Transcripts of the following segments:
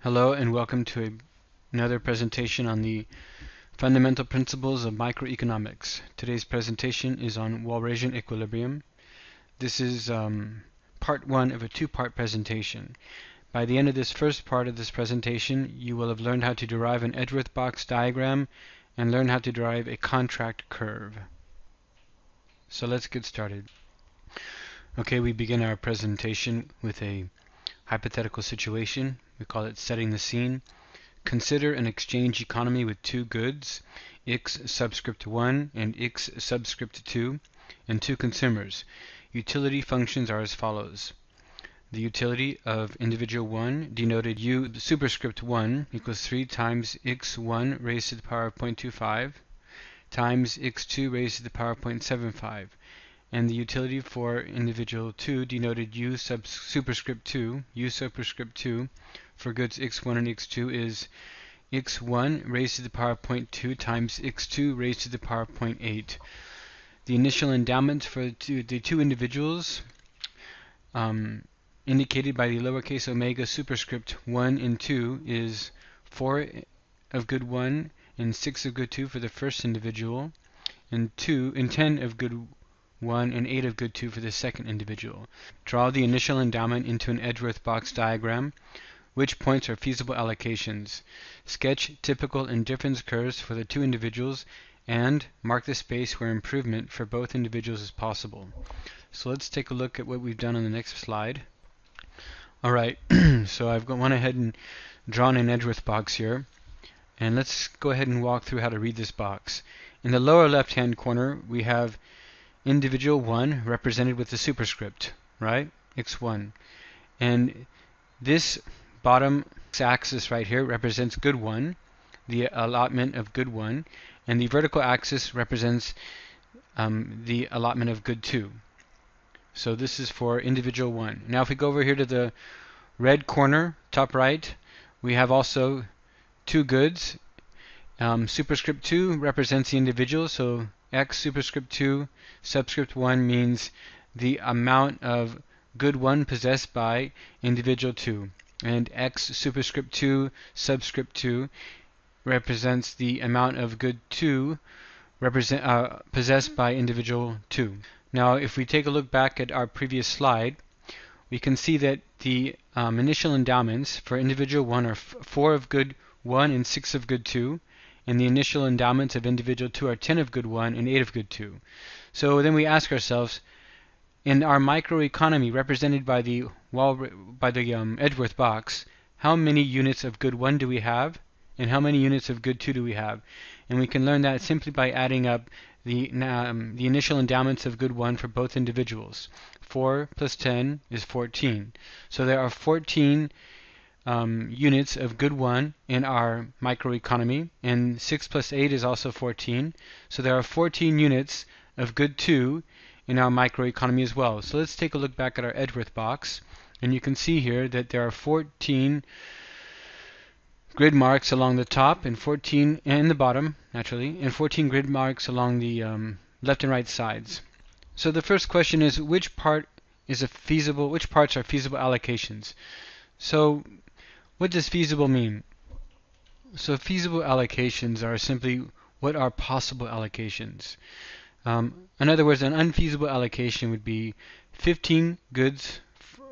Hello and welcome to another presentation on the fundamental principles of microeconomics. Today's presentation is on Walrasian equilibrium. This is part one of a two-part presentation. By the end of this first part of this presentation, you will have learned how to derive an Edgeworth box diagram and learn how to derive a contract curve. So let's get started. Okay, we begin our presentation with a hypothetical situation. We call it setting the scene. Consider an exchange economy with two goods, x subscript 1 and x subscript 2, and two consumers. Utility functions are as follows. The utility of individual 1, denoted u superscript 1, equals 3 times x1 raised to the power of 0.25 times x2 raised to the power of 0.75. And the utility for individual 2, denoted u superscript 2, for goods x1 and x2 is x1 raised to the power of 0.2 times x2 raised to the power of 0.8. The initial endowment for the two individuals, indicated by the lowercase omega superscript 1 and 2, is 4 of good 1 and 6 of good 2 for the first individual, and 10 of good 1 and 8 of good 2 for the second individual. Draw the initial endowment into an Edgeworth box diagram. Which points are feasible allocations? Sketch typical indifference curves for the two individuals and mark the space where improvement for both individuals is possible. So let's take a look at what we've done on the next slide. Alright, so I've gone ahead and drawn an Edgeworth box here, and let's go ahead and walk through how to read this box. In the lower left hand corner we have individual 1 represented with the superscript, right? x1. And this bottom axis right here represents good 1, the allotment of good 1, and the vertical axis represents the allotment of good 2. So this is for individual 1. Now if we go over here to the red corner, top right, we have also two goods. Superscript 2 represents the individual, so x superscript 2 subscript 1 means the amount of good 1 possessed by individual 2. And x superscript 2 subscript 2 represents the amount of good 2 possessed by individual 2. Now if we take a look back at our previous slide, we can see that the initial endowments for individual 1 are 4 of good 1 and 6 of good 2, and the initial endowments of individual 2 are 10 of good 1 and 8 of good 2. So then we ask ourselves, in our microeconomy represented by the Edgeworth box, how many units of good 1 do we have, and how many units of good 2 do we have? And we can learn that simply by adding up the initial endowments of good 1 for both individuals. 4 plus 10 is 14. So there are 14 units of good 1 in our microeconomy, and 6 plus 8 is also 14. So there are 14 units of good 2 in our microeconomy as well. So let's take a look back at our Edgeworth box, and you can see here that there are 14 grid marks along the top and 14 and the bottom, naturally, and 14 grid marks along the left and right sides. So the first question is, which parts are feasible allocations? So what does feasible mean? So feasible allocations are simply what are possible allocations. In other words, an unfeasible allocation would be 15 units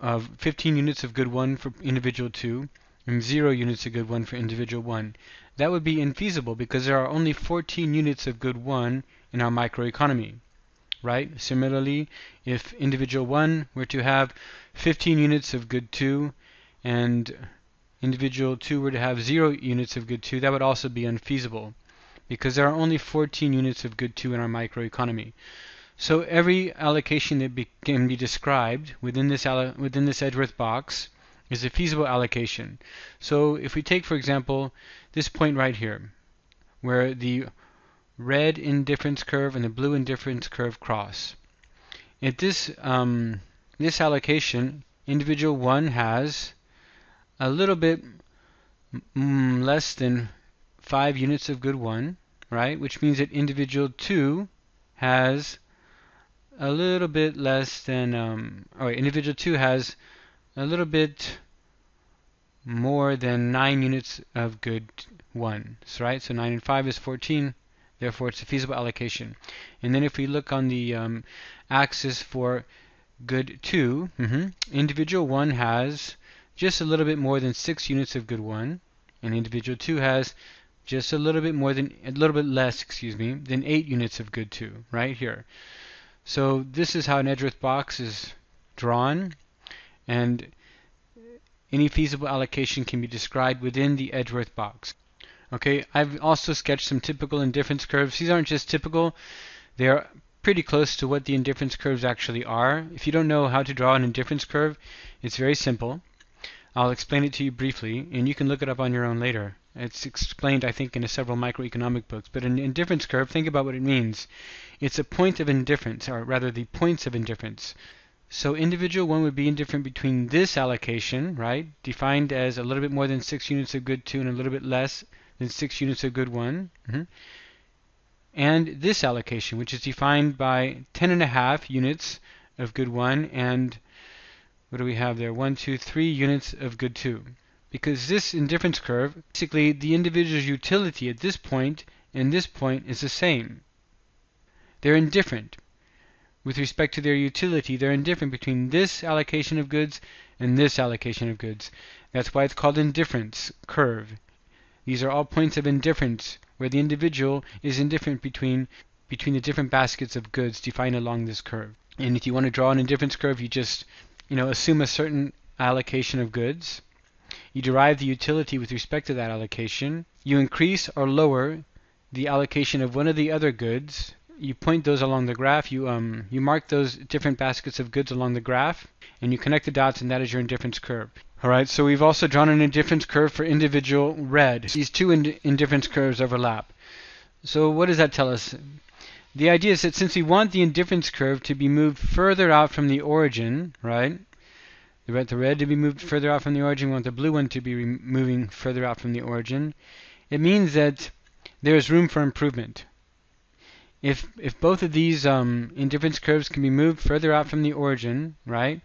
of good 1 for individual 2 and 0 units of good 1 for individual 1. That would be infeasible because there are only 14 units of good 1 in our microeconomy, right? Similarly, if individual 1 were to have 15 units of good 2 and individual 2 were to have 0 units of good 2, that would also be unfeasible because there are only 14 units of good 2 in our microeconomy. So every allocation that can be described within this Edgeworth box is a feasible allocation. So if we take, for example, this point right here, where the red indifference curve and the blue indifference curve cross. At this allocation, individual 1 has a little bit less than 5 units of good 1, right? Which means that individual 2 has a little bit less than, individual 2 has a little bit more than 9 units of good 1. So, right? So 9 and 5 is 14. Therefore, it's a feasible allocation. And then if we look on the axis for good 2, individual 1 has just a little bit more than 6 units of good 1, and individual 2 has just a little bit less, than 8 units of good 2, right here. So this is how an Edgeworth box is drawn, and any feasible allocation can be described within the Edgeworth box. Okay, I've also sketched some typical indifference curves. These aren't just typical, they are pretty close to what the indifference curves actually are. If you don't know how to draw an indifference curve, it's very simple. I'll explain it to you briefly, and you can look it up on your own later. It's explained, I think, in several microeconomic books. But an indifference curve, think about what it means. It's a point of indifference, or rather the points of indifference. So individual 1 would be indifferent between this allocation, right, defined as a little bit more than 6 units of good 2 and a little bit less than 6 units of good 1, and this allocation, which is defined by 10.5 units of good 1 and what do we have there? 1, 2, 3 units of good 2. Because this indifference curve, basically the individual's utility at this point and this point is the same. They're indifferent. With respect to their utility, they're indifferent between this allocation of goods and this allocation of goods. That's why it's called indifference curve. These are all points of indifference, where the individual is indifferent between the different baskets of goods defined along this curve. And if you want to draw an indifference curve, you just assume a certain allocation of goods. You derive the utility with respect to that allocation. You increase or lower the allocation of one of the other goods. You point those along the graph. You mark those different baskets of goods along the graph, and you connect the dots, and that is your indifference curve. Alright, so we've also drawn an indifference curve for individual red. These two indifference curves overlap. So what does that tell us? The idea is that since we want the indifference curve to be moved further out from the origin, right? The red to be moved further out from the origin, we want the blue one to be moving further out from the origin. It means that there is room for improvement. If both of these indifference curves can be moved further out from the origin, right?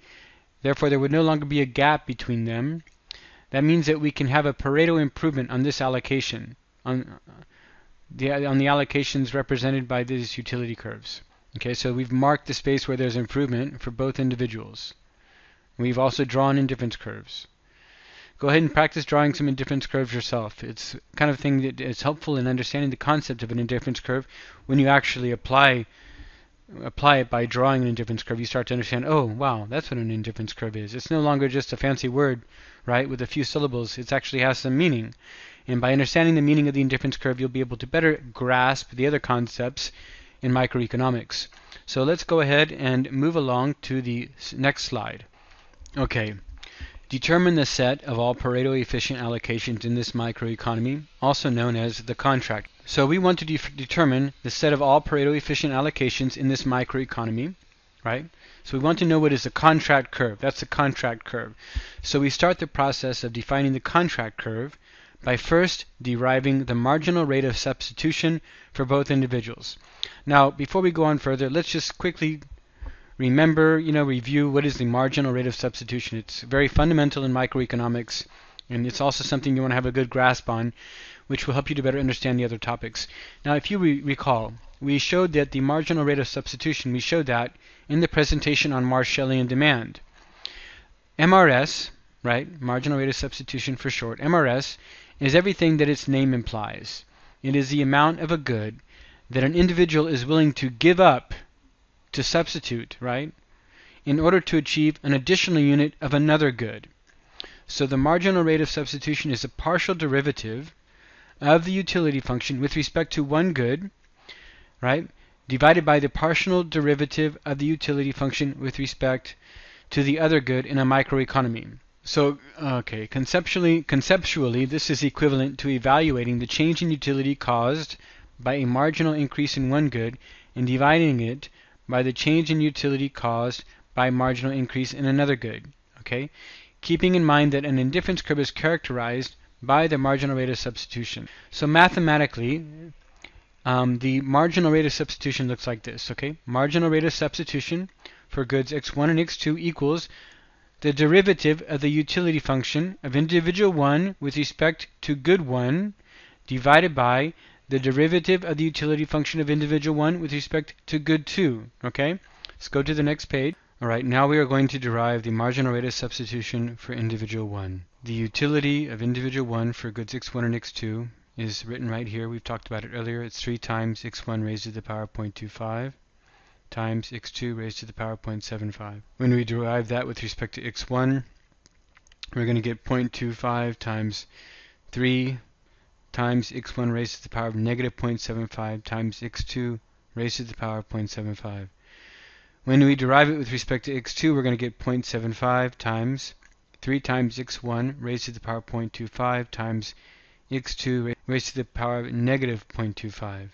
Therefore, there would no longer be a gap between them. That means that we can have a Pareto improvement on this allocation, on the allocations represented by these utility curves. Okay, so we've marked the space where there's improvement for both individuals. We've also drawn indifference curves. Go ahead and practice drawing some indifference curves yourself. It's the kind of thing that is helpful in understanding the concept of an indifference curve. When you actually apply it by drawing an indifference curve, you start to understand, oh, wow, that's what an indifference curve is. It's no longer just a fancy word, right, with a few syllables. It actually has some meaning. And by understanding the meaning of the indifference curve, you'll be able to better grasp the other concepts in microeconomics. So let's go ahead and move along to the next slide. Okay. Determine the set of all Pareto efficient allocations in this microeconomy, also known as the contract. So we want to determine the set of all Pareto efficient allocations in this microeconomy, right? So we want to know what is the contract curve. That's the contract curve. So we start the process of defining the contract curve by first deriving the marginal rate of substitution for both individuals. Now, before we go on further, let's just quickly remember, review what is the marginal rate of substitution. It's very fundamental in microeconomics, and it's also something you want to have a good grasp on, which will help you to better understand the other topics. Now, if you recall, we showed that the marginal rate of substitution, we showed that in the presentation on Marshallian demand. MRS, right, marginal rate of substitution for short, MRS is everything that its name implies. It is the amount of a good that an individual is willing to give up to substitute, right, in order to achieve an additional unit of another good. So the marginal rate of substitution is a partial derivative of the utility function with respect to one good, right, divided by the partial derivative of the utility function with respect to the other good in a microeconomy. So, okay, conceptually, this is equivalent to evaluating the change in utility caused by a marginal increase in one good and dividing it by the change in utility caused by marginal increase in another good. Okay, keeping in mind that an indifference curve is characterized by the marginal rate of substitution. So mathematically, the marginal rate of substitution looks like this. Okay, marginal rate of substitution for goods x1 and x2 equals the derivative of the utility function of individual 1 with respect to good 1 divided by the derivative of the utility function of individual 1 with respect to good 2. Okay? Let's go to the next page. Alright, now we are going to derive the marginal rate of substitution for individual 1. The utility of individual 1 for goods x1 and x2 is written right here. We've talked about it earlier. It's 3 times x1 raised to the power of 0.25 times x2 raised to the power of 0.75. When we derive that with respect to x1, we're going to get 0.25 times 3 times x1 raised to the power of negative 0.75 times x2 raised to the power of 0.75. When we derive it with respect to x2, we're going to get 0.75 times 3 times x1 raised to the power of 0.25 times x2 raised to the power of negative 0.25.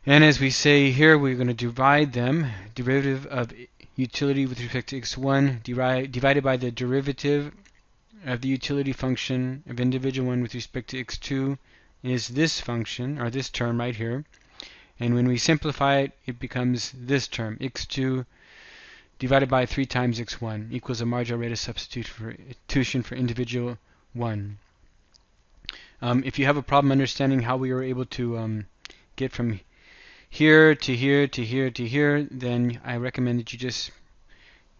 And as we say here, we're going to divide them. Derivative of utility with respect to x1 divided by the derivative of the utility function of individual 1 with respect to x2 is this function, or this term right here. And when we simplify it, it becomes this term, x2 divided by 3 times x1 equals a marginal rate of substitution for individual 1. If you have a problem understanding how we were able to get from here to here to here to here, then I recommend that you just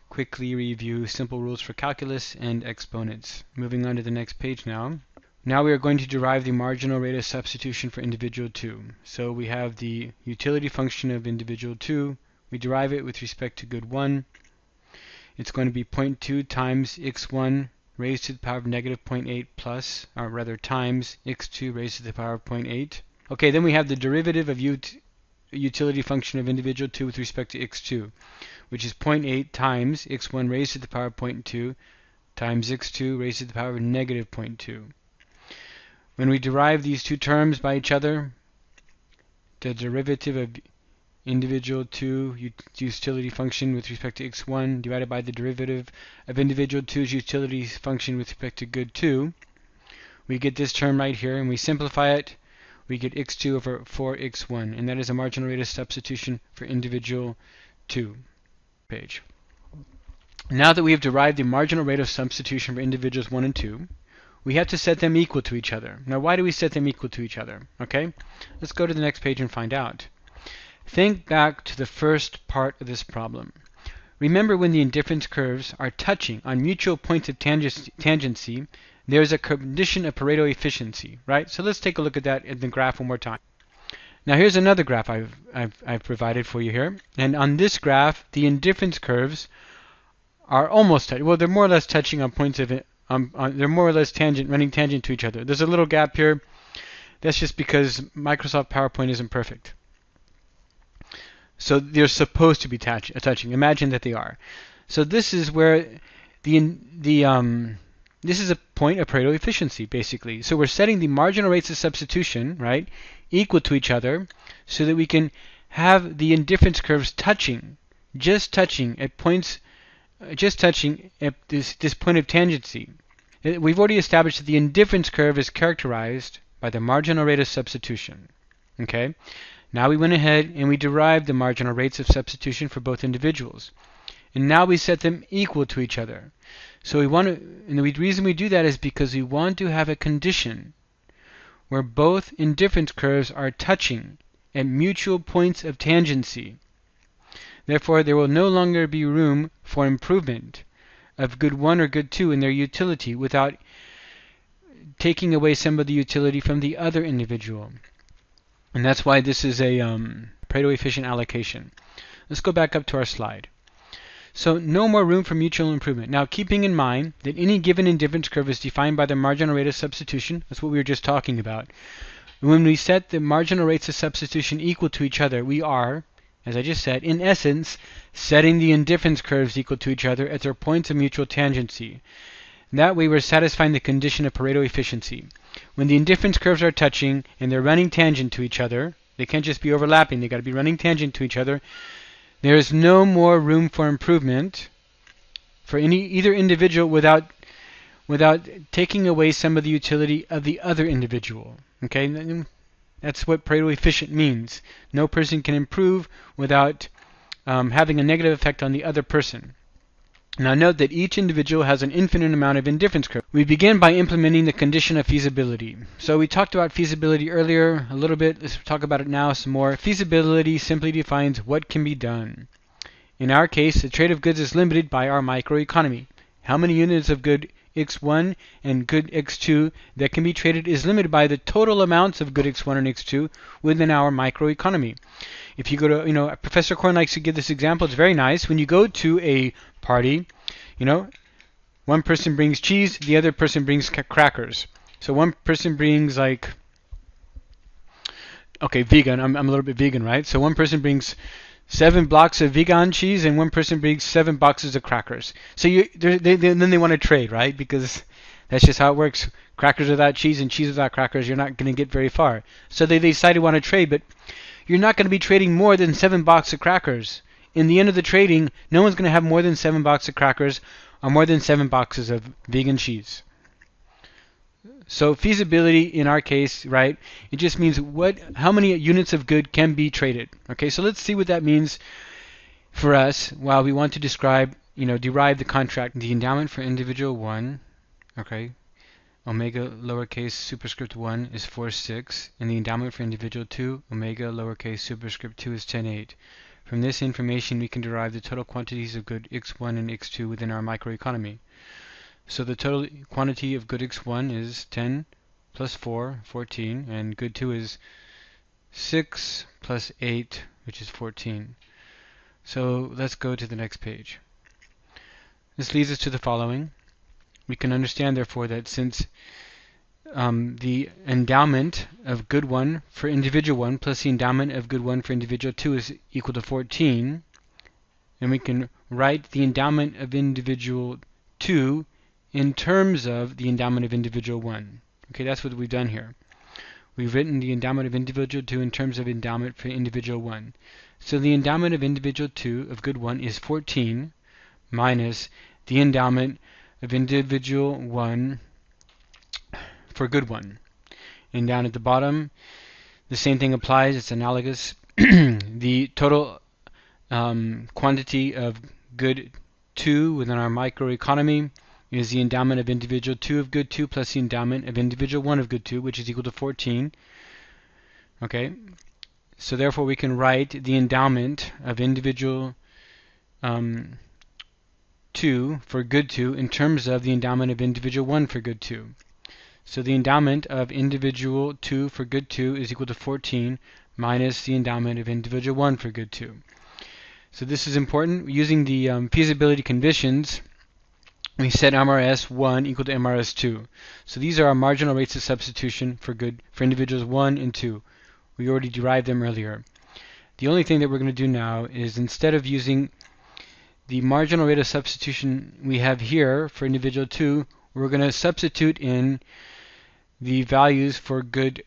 quickly review simple rules for calculus and exponents. Moving on to the next page now. Now we are going to derive the marginal rate of substitution for individual 2. So we have the utility function of individual 2. We derive it with respect to good 1. It's going to be 0.2 times x1 raised to the power of negative 0.8 plus, or rather times x2 raised to the power of 0.8. Okay, then we have the derivative of utility function of individual 2 with respect to x2, which is 0.8 times x1 raised to the power of 0.2 times x2 raised to the power of negative 0.2. When we derive these two terms by each other, the derivative of individual 2 utility function with respect to x1 divided by the derivative of individual 2's utility function with respect to good 2, we get this term right here, and we simplify it. We get x2 over 4x1, and that is a marginal rate of substitution for individual 2. Page. Now that we have derived the marginal rate of substitution for individuals 1 and 2, we have to set them equal to each other. Now, why do we set them equal to each other? Okay, let's go to the next page and find out. Think back to the first part of this problem. Remember, when the indifference curves are touching on mutual points of tangency, there's a condition of Pareto efficiency, right? So let's take a look at that in the graph one more time. Now here's another graph I've provided for you here, and on this graph, the indifference curves are almost touching. Well, they're more or less touching on points of it. They're more or less running tangent to each other. There's a little gap here. That's just because Microsoft PowerPoint isn't perfect. So they're supposed to be touching. Imagine that they are. So this is where this is a point of Pareto efficiency, basically. So we're setting the marginal rates of substitution, right, equal to each other, so that we can have the indifference curves just touching at points, just touching at this point of tangency. We've already established that the indifference curve is characterized by the marginal rate of substitution. Okay. Now we went ahead and we derived the marginal rates of substitution for both individuals. And now we set them equal to each other. So we want to, and the reason we do that is because we want to have a condition where both indifference curves are touching at mutual points of tangency. Therefore, there will no longer be room for improvement of good 1 or good 2 in their utility without taking away some of the utility from the other individual. And that's why this is a Pareto efficient allocation. Let's go back up to our slide. So no more room for mutual improvement. Now, keeping in mind that any given indifference curve is defined by the marginal rate of substitution, that's what we were just talking about. When we set the marginal rates of substitution equal to each other, we are, as I just said, in essence, setting the indifference curves equal to each other at their points of mutual tangency. That way we're satisfying the condition of Pareto efficiency. When the indifference curves are touching and they're running tangent to each other, they can't just be overlapping, they've got to be running tangent to each other, there is no more room for improvement for either individual without taking away some of the utility of the other individual. Okay, that's what Pareto efficient means. No person can improve without having a negative effect on the other person. Now note that each individual has an infinite amount of indifference curve. We begin by implementing the condition of feasibility. So we talked about feasibility earlier a little bit. Let's talk about it now some more. Feasibility simply defines what can be done. In our case, the trade of goods is limited by our microeconomy. How many units of good X1 and good X2 that can be traded is limited by the total amounts of good X1 and X2 within our microeconomy. If you go to, Professor Korn likes to give this example. It's very nice. When you go to a party, one person brings cheese, the other person brings crackers. So one person brings vegan. I'm a little bit vegan, right? So one person brings 7 blocks of vegan cheese, and one person brings 7 boxes of crackers. So then they want to trade, right? Because that's just how it works. Crackers without cheese and cheese without crackers, you're not going to get very far. So they decided to want to trade, but you're not going to be trading more than 7 boxes of crackers. In the end of the trading, no one's going to have more than 7 boxes of crackers or more than 7 boxes of vegan cheese. So feasibility in our case, right, it just means how many units of good can be traded. Okay, so let's see what that means for us while we want to derive the contract. The endowment for individual 1, okay, omega lowercase superscript 1 is 4,6, and the endowment for individual 2, omega lowercase superscript 2 is 10,8. From this information, we can derive the total quantities of good X1 and X2 within our microeconomy. So the total quantity of good X1 is 10 plus 4, 14, and good 2 is 6 plus 8, which is 14. So let's go to the next page. This leads us to the following. We can understand, therefore, that since the endowment of good 1 for individual 1 plus the endowment of good 1 for individual 2 is equal to 14, and we can write the endowment of individual 2 in terms of the endowment of individual 1. Okay, that's what we've done here. We've written the endowment of individual 2 in terms of endowment for individual 1. So the endowment of individual 2 of good 1 is 14 minus the endowment of individual 1 for good 1. And down at the bottom, the same thing applies. It's analogous. The total quantity of good 2 within our microeconomy is the endowment of individual 2 of good 2 plus the endowment of individual 1 of good 2, which is equal to 14. Okay, so therefore we can write the endowment of individual 2 for good 2 in terms of the endowment of individual 1 for good 2. So the endowment of individual 2 for good 2 is equal to 14 minus the endowment of individual 1 for good 2. So this is important. Using the feasibility conditions, we set MRS1 equal to MRS2. So these are our marginal rates of substitution for individuals 1 and 2. We already derived them earlier. The only thing that we're going to do now is, instead of using the marginal rate of substitution we have here for individual 2, we're going to substitute in the values for good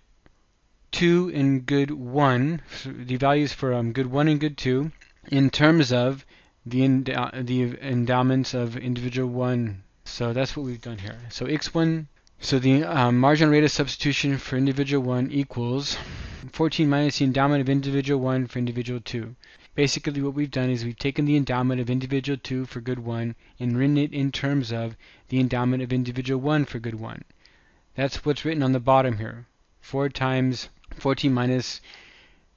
2 and good 1, the values for good 1 and good 2, in terms of the endowments of individual 1. So that's what we've done here. So x1, so the marginal rate of substitution for individual 1 equals 14 minus the endowment of individual 1 for individual 2. Basically what we've done is we've taken the endowment of individual 2 for good 1 and written it in terms of the endowment of individual 1 for good 1. That's what's written on the bottom here. 4 times 14 minus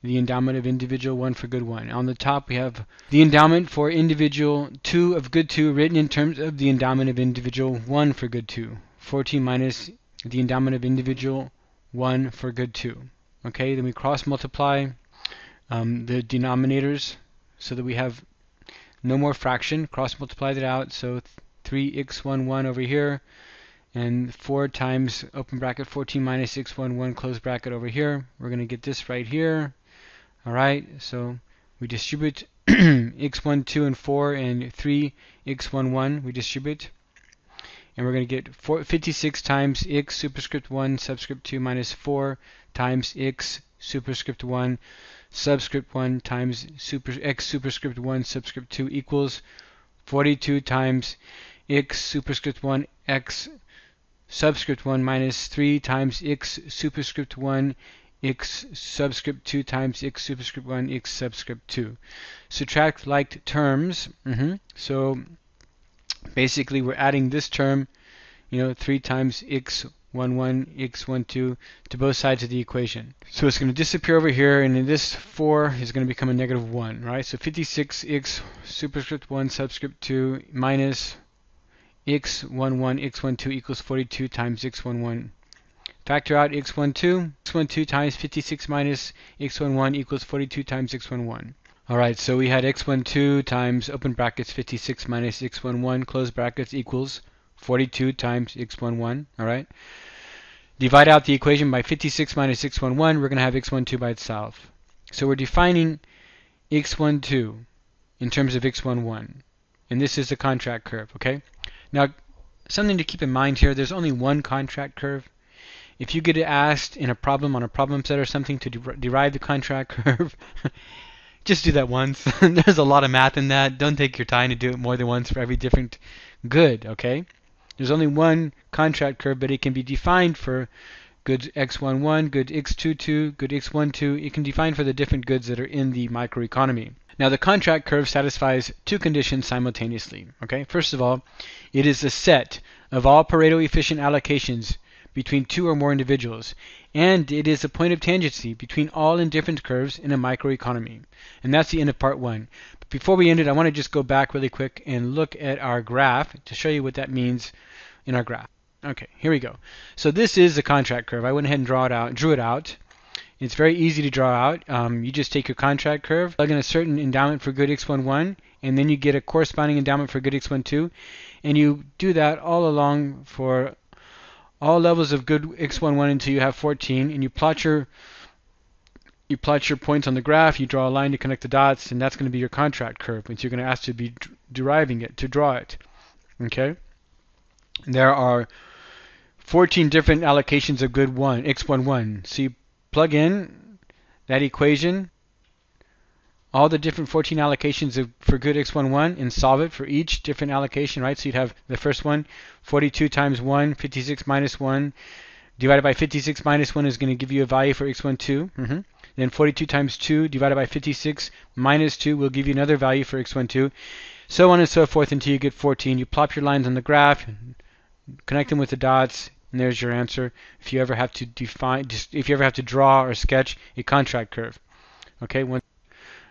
the endowment of individual 1 for good 1. On the top we have the endowment for individual 2 of good 2 written in terms of the endowment of individual 1 for good 2. 14 minus the endowment of individual 1 for good 2. Okay, then we cross multiply the denominators so that we have no more fraction. Cross multiply that out, so 3x11 over here, and 4 times open bracket 14 minus x11 close bracket over here. We're going to get this right here. Alright, so we distribute x12 and 4 and 3x11 we distribute, and we're going to get 56 times x superscript 1 subscript 2 minus 4 times x superscript 1 subscript 1 times x superscript 1 subscript 2 equals 42 times x superscript 1 x subscript 1 minus 3 times x superscript 1 x subscript 2 times x superscript 1 x subscript 2. Subtract like terms. So Basically, we're adding this term, 3 times x11, x12 to both sides of the equation. So it's going to disappear over here, and then this 4 is going to become a negative 1, right? So 56x superscript 1 subscript 2 minus x11, x12 equals 42 times x11. Factor out x12. x12 times 56 minus x11 equals 42 times x11. Alright, so we had x12 times open brackets 56 minus x11 close brackets equals 42 times x11. Alright. Divide out the equation by 56 minus x11. We're going to have x12 by itself. So we're defining x12 in terms of x11. And this is the contract curve, okay? Now, something to keep in mind here, there's only one contract curve. If you get asked in a problem on a problem set or something to derive the contract curve, just do that once. There's a lot of math in that. Don't take your time to do it more than once for every different good, okay? There's only one contract curve, but it can be defined for goods x11, good x22, good x12. It can define for the different goods that are in the microeconomy. Now, the contract curve satisfies two conditions simultaneously, okay? First of all, it is a set of all Pareto efficient allocations between two or more individuals, and it is a point of tangency between all indifferent curves in a microeconomy. And that's the end of part 1. But before we end it, I want to just go back really quick and look at our graph to show you what that means in our graph. Okay, here we go. So this is the contract curve. I went ahead and drew it out. It's very easy to draw out. You just take your contract curve, plug in a certain endowment for good x11, and then you get a corresponding endowment for good x12, and you do that all along for all levels of good x11 until you have 14, and you plot your points on the graph, you draw a line to connect the dots, and that's going to be your contract curve, which you're going to ask to be deriving it, to draw it. Okay? There are 14 different allocations of good x11. So you plug in that equation, all the different 14 allocations for good x11, and solve it for each different allocation, right? So you'd have the first one, 42 times 1, 56 minus 1, divided by 56 minus 1 is going to give you a value for x12. Then 42 times 2 divided by 56 minus 2 will give you another value for x12. So on and so forth until you get 14. You plop your lines on the graph, connect them with the dots, and there's your answer. If you ever have to draw or sketch a contract curve. Okay.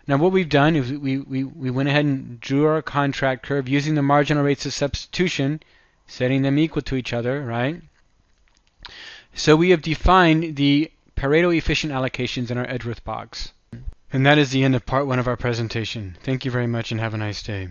Now what we've done is we went ahead and drew our contract curve using the marginal rates of substitution, setting them equal to each other, right? So we have defined the Pareto efficient allocations in our Edgeworth box. And that is the end of part 1 of our presentation. Thank you very much and have a nice day.